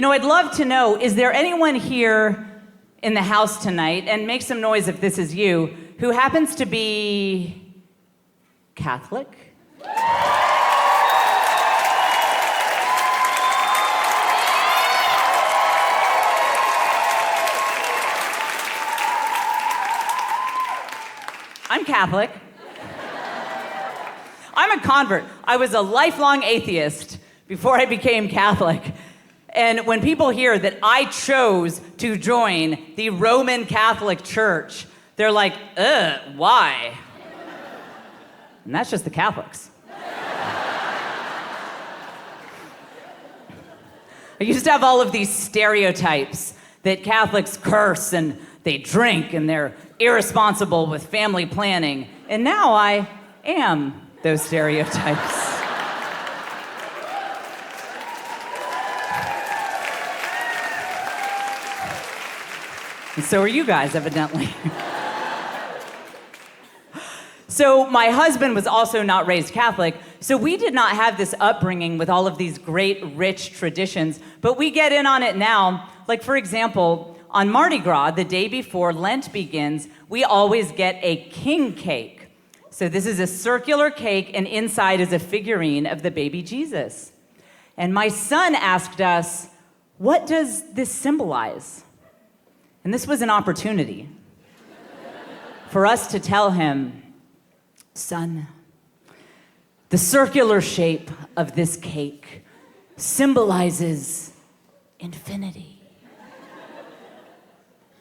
I'd love to know, is there anyone here in the house tonight, and make some noise if this is you, who happens to be Catholic? I'm Catholic. I'm a convert. I was a lifelong atheist before I became Catholic. And when people hear that I chose to join the Roman Catholic Church, they're like, why? And that's just the Catholics. I used to have all of these stereotypes that Catholics curse and they drink and they're irresponsible with family planning. And now I am those stereotypes. And so are you guys, evidently. So my husband was also not raised Catholic, so we did not have this upbringing with all of these great, rich traditions, but we get in on it now. Like, for example, on Mardi Gras, the day before Lent begins, we always get a king cake. So this is a circular cake, and inside is a figurine of the baby Jesus. And my son asked us, what does this symbolize? And this was an opportunity for us to tell him, son, the circular shape of this cake symbolizes infinity.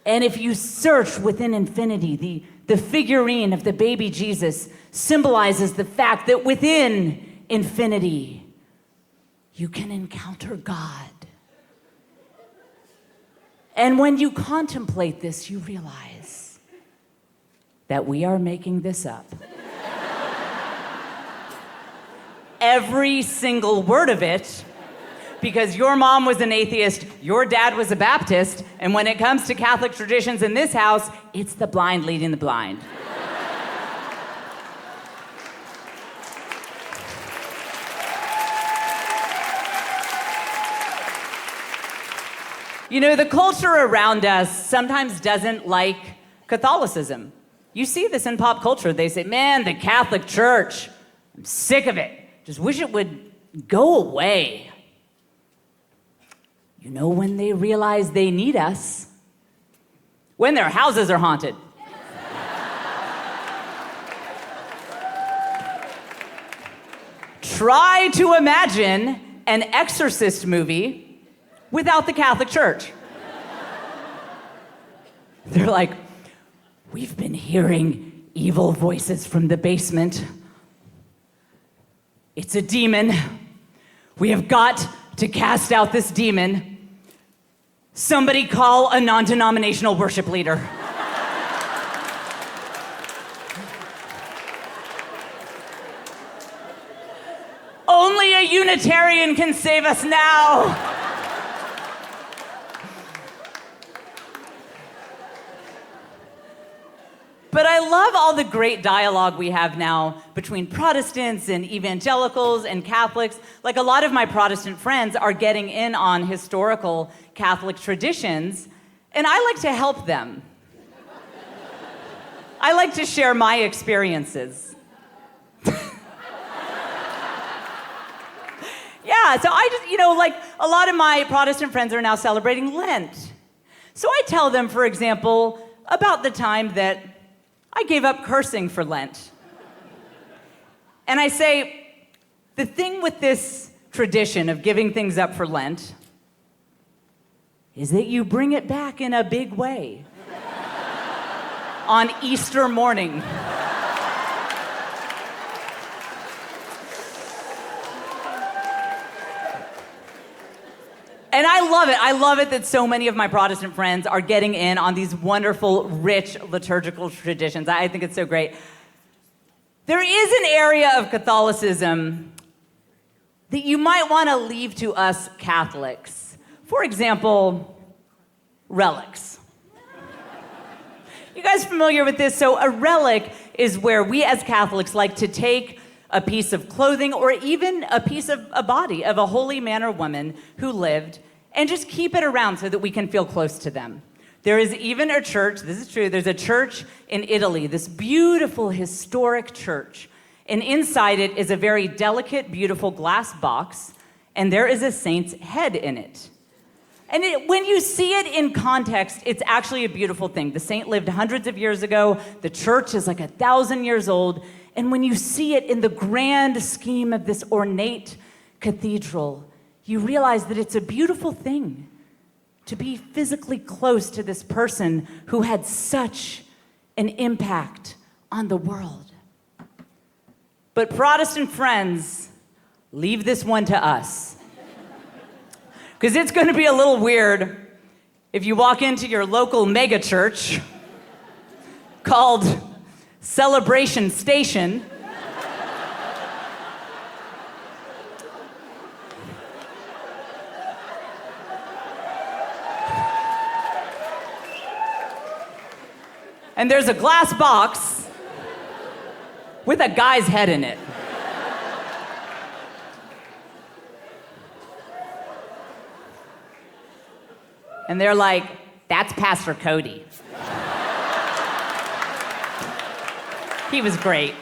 And if you search within infinity, the figurine of the baby Jesus symbolizes the fact that within infinity, you can encounter God. And when you contemplate this, you realize that we are making this up. Every single word of it, because your mom was an atheist, your dad was a Baptist, and when it comes to Catholic traditions in this house, it's the blind leading the blind. The culture around us sometimes doesn't like Catholicism. You see this in pop culture. They say, man, the Catholic Church, I'm sick of it. Just wish it would go away. When they realize they need us? When their houses are haunted. Try to imagine an Exorcist movie without the Catholic Church. They're like, we've been hearing evil voices from the basement. It's a demon. We have got to cast out this demon. Somebody call a non-denominational worship leader. Only a Unitarian can save us now. But I love all the great dialogue we have now between Protestants and evangelicals and Catholics. Like, a lot of my Protestant friends are getting in on historical Catholic traditions, and I like to help them. I like to share my experiences. Yeah, so I just, like, a lot of my Protestant friends are now celebrating Lent. So I tell them, for example, about the time that I gave up cursing for Lent. And I say, the thing with this tradition of giving things up for Lent is that you bring it back in a big way on Easter morning. And I love it. I love it that so many of my Protestant friends are getting in on these wonderful, rich liturgical traditions. I think it's so great. There is an area of Catholicism that you might want to leave to us Catholics. For example, relics. You guys familiar with this? So a relic is where we as Catholics like to take a piece of clothing or even a piece of a body of a holy man or woman who lived, and just keep it around so that we can feel close to them. There is even a church, this is true, there's a church in Italy, this beautiful historic church. And inside it is a very delicate, beautiful glass box, and there is a saint's head in it. And when you see it in context, it's actually a beautiful thing. The saint lived hundreds of years ago. The church is like 1,000 years old. And when you see it in the grand scheme of this ornate cathedral, you realize that it's a beautiful thing to be physically close to this person who had such an impact on the world. But Protestant friends, leave this one to us. Because it's going to be a little weird if you walk into your local mega church called Celebration Station. And there's a glass box with a guy's head in it. And they're like, that's Pastor Cody. He was great.